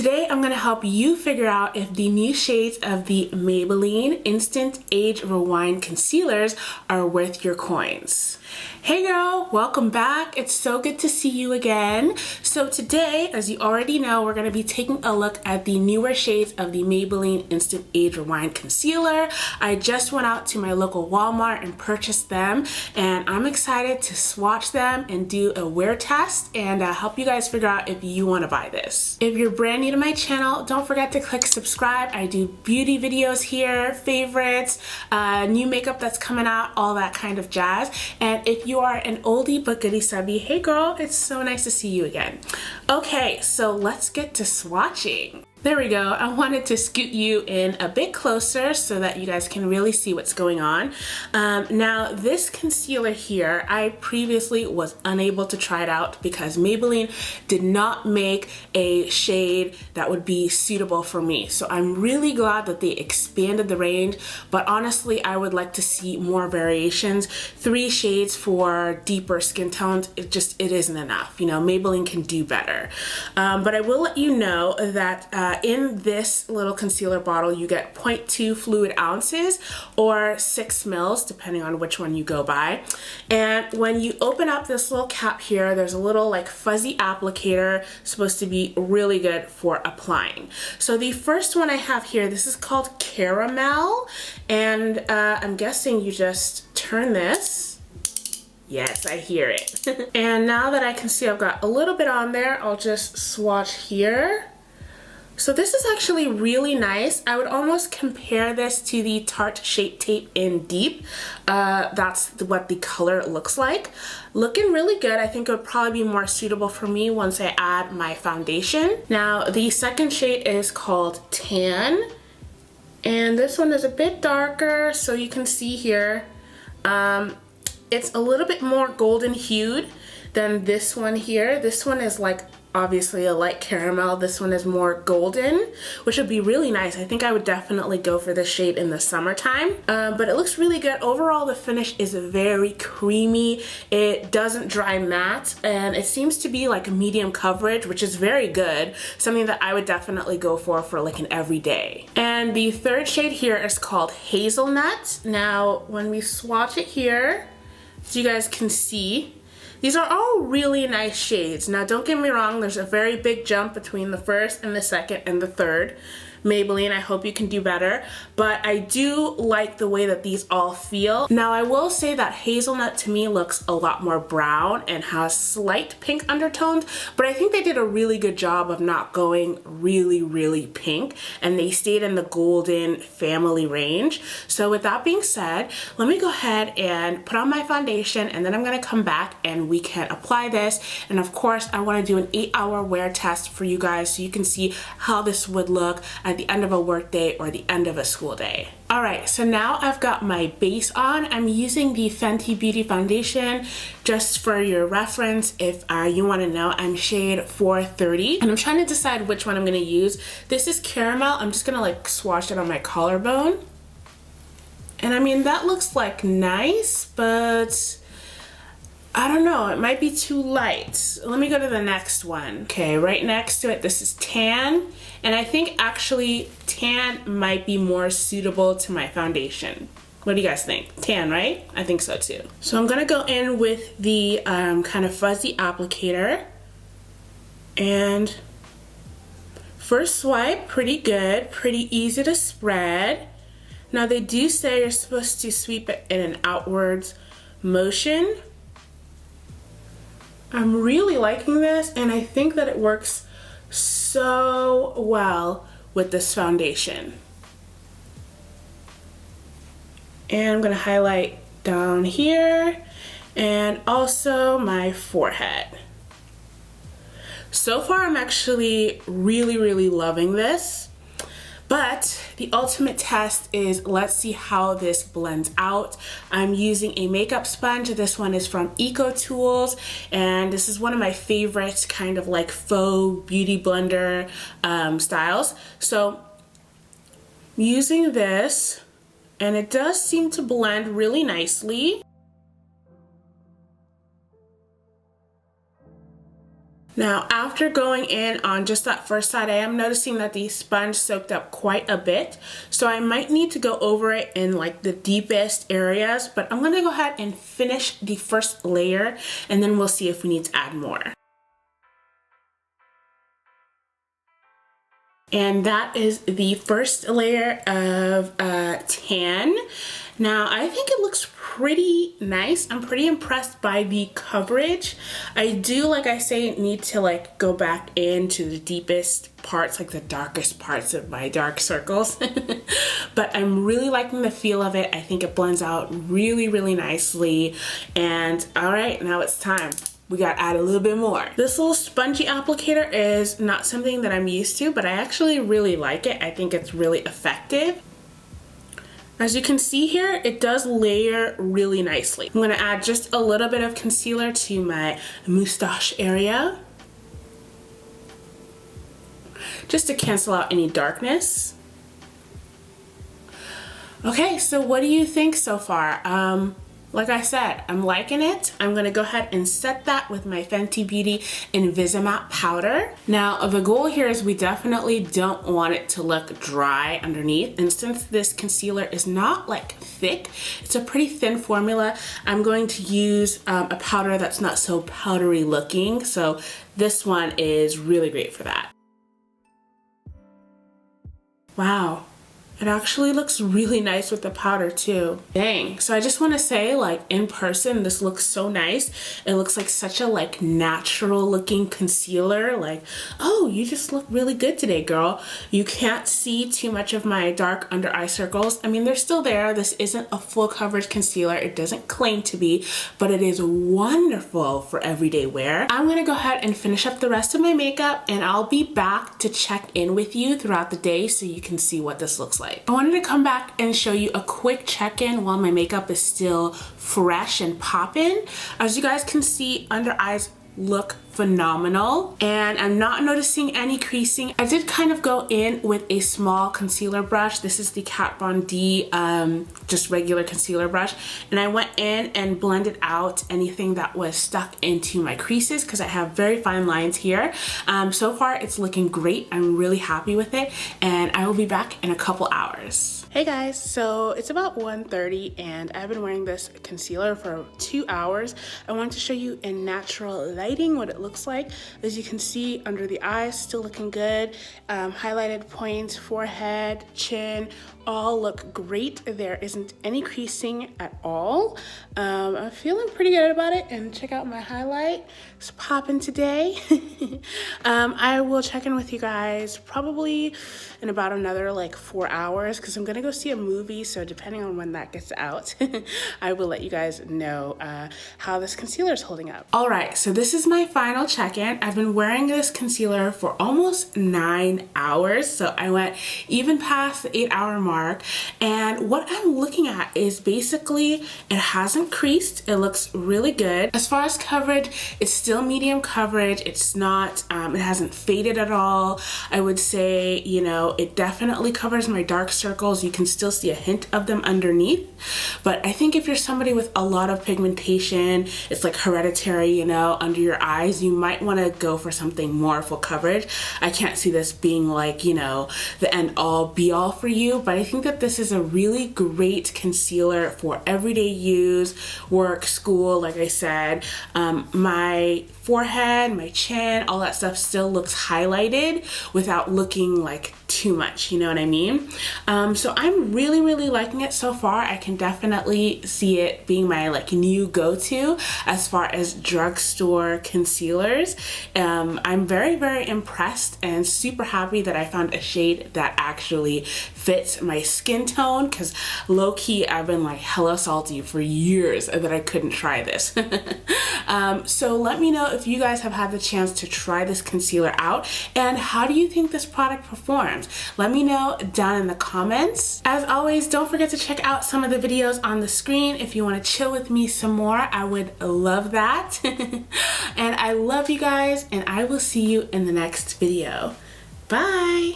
Today I'm going to help you figure out if the new shades of the Maybelline Instant Age Rewind Concealers are worth your coins. Hey girl, welcome back. It's so good to see you again. So today, as you already know, we're going to be taking a look at the newer shades of the Maybelline Instant Age Rewind Concealer. I just went out to my local Walmart and purchased them, and I'm excited to swatch them and do a wear test and help you guys figure out if you want to buy this. If you're brand new to my channel, don't forget to click subscribe. I do beauty videos here, favorites, new makeup that's coming out, all that kind of jazz. And if you are an oldie but goodie subby, hey girl, it's so nice to see you again. Okay, so let's get to swatching. There we go. I wanted to scoot you in a bit closer so that you guys can really see what's going on. Now this concealer here, I previously was unable to try it out because Maybelline did not make a shade that would be suitable for me. So I'm really glad that they expanded the range, but honestly I would like to see more variations. 3 shades for deeper skin tones, it isn't enough. You know, Maybelline can do better. But I will let you know that in this little concealer bottle you get 0.2 fluid ounces or 6 mils depending on which one you go by. And when you open up this little cap here, there's a little like fuzzy applicator supposed to be really good for applying. So the first one I have here, this is called Caramel, and I'm guessing you just turn this. Yes, I hear it. And now that I can see I've got a little bit on there, I'll just swatch here. So this is actually really nice. I would almost compare this to the Tarte Shape Tape in Deep. That's what the color looks like. Looking really good. I think it would probably be more suitable for me once I add my foundation. Now the second shade is called Tan, and this one is a bit darker, so you can see here it's a little bit more golden hued than this one here. This one is like obviously a light caramel. This one is more golden, which would be really nice. I think I would definitely go for this shade in the summertime. But it looks really good. Overall, the finish is very creamy. It doesn't dry matte, and it seems to be like a medium coverage, which is very good. Something that I would definitely go for like an everyday. And the third shade here is called Hazelnut. Now, when we swatch it here, so you guys can see, these are all really nice shades. Now don't get me wrong, there's a very big jump between the first and the second and the third. Maybelline, I hope you can do better, but I do like the way that these all feel. Now I will say that Hazelnut to me looks a lot more brown and has slight pink undertones, but I think they did a really good job of not going really pink, and they stayed in the golden family range. So with that being said, let me go ahead and put on my foundation, and then I'm gonna come back and we can apply this. And of course I want to do an 8-hour wear test for you guys so you can see how this would look at the end of a work day or the end of a school day. Alright, so now I've got my base on. I'm using the Fenty Beauty foundation. Just for your reference, if you want to know, I'm shade 430, and I'm trying to decide which one I'm going to use. This is Caramel. I'm just going to like swatch it on my collarbone. And I mean, that looks like nice, but I don't know, it might be too light. Let me go to the next one. Okay, right next to it, this is Tan. And I think actually Tan might be more suitable to my foundation. What do you guys think? Tan, right? I think so too. So I'm gonna go in with the kind of fuzzy applicator. And first swipe, pretty good, pretty easy to spread. Now they do say you're supposed to sweep it in an outwards motion. I'm really liking this, and I think that it works so well with this foundation. And I'm gonna highlight down here and also my forehead. So far I'm actually really loving this. But the ultimate test is, let's see how this blends out. I'm using a makeup sponge. This one is from Eco Tools, and this is one of my favorite kind of like faux beauty blender styles. So I'm using this, and it does seem to blend really nicely. Now, after going in on just that first side, I am noticing that the sponge soaked up quite a bit. So I might need to go over it in like the deepest areas, but I'm gonna go ahead and finish the first layer and then we'll see if we need to add more. And that is the first layer of tan. Now, I think it looks pretty nice. I'm pretty impressed by the coverage. I do, like I say, need to like go back into the deepest parts, like the darkest parts of my dark circles. But I'm really liking the feel of it. I think it blends out really, really nicely. And all right, now it's time. We gotta add a little bit more. This little spongy applicator is not something that I'm used to, but I actually really like it. I think it's really effective. As you can see here, it does layer really nicely. I'm gonna add just a little bit of concealer to my moustache area, just to cancel out any darkness. Okay, so what do you think so far? Like I said, I'm liking it. I'm gonna go ahead and set that with my Fenty Beauty Invisimatte powder. Now, the goal here is we definitely don't want it to look dry underneath. And since this concealer is not like thick, it's a pretty thin formula, I'm going to use a powder that's not so powdery looking. So this one is really great for that. Wow. It actually looks really nice with the powder too. Dang. So I just want to say, like, in person, this looks so nice. It looks like such a like natural looking concealer. Like, oh, you just look really good today, girl. You can't see too much of my dark under eye circles. I mean, they're still there. This isn't a full coverage concealer. It doesn't claim to be, but it is wonderful for everyday wear. I'm gonna go ahead and finish up the rest of my makeup and I'll be back to check in with you throughout the day so you can see what this looks like. I wanted to come back and show you a quick check-in while my makeup is still fresh and poppin'. As you guys can see, under eyes look phenomenal and I'm not noticing any creasing. I did kind of go in with a small concealer brush. This is the Kat Von D just regular concealer brush, and I went in and blended out anything that was stuck into my creases because I have very fine lines here. So far it's looking great. I'm really happy with it and I will be back in a couple hours. Hey guys, so it's about 1:30 and I've been wearing this concealer for 2 hours. I want to show you in natural lighting what it looks like. As you can see, under the eyes, still looking good. Highlighted points, forehead, chin, all look great. There isn't any creasing at all. I'm feeling pretty good about it, and check out my highlight. It's popping today. I will check in with you guys probably in about another like 4 hours because I'm gonna go see a movie, so depending on when that gets out, I will let you guys know how this concealer is holding up. All right, so this is my final check-in. I've been wearing this concealer for almost 9 hours, so I went even past the 8-hour mark, and what I'm looking at is basically it hasn't creased. It looks really good. As far as coverage, it's still medium coverage. It's not, it hasn't faded at all. I would say, you know, it definitely covers my dark circles. You can still see a hint of them underneath, but I think if you're somebody with a lot of pigmentation, it's like hereditary, you know, under your eyes, you might want to go for something more full coverage. I can't see this being like, you know, the end all be all for you, but I think that this is a really great concealer for everyday use, work, school. Like I said, my forehead, my chin, all that stuff still looks highlighted without looking like too much, you know what I mean? So I'm really, really liking it so far. I can definitely see it being my like new go-to as far as drugstore concealers. I'm very, very impressed and super happy that I found a shade that actually fits my skin tone, because low-key I've been like hella salty for years that I couldn't try this. So let me know if you guys have had the chance to try this concealer out and how do you think this product performs. Let me know down in the comments. As always, don't forget to check out some of the videos on the screen if you want to chill with me some more. I would love that. And I love you guys, and I will see you in the next video. Bye!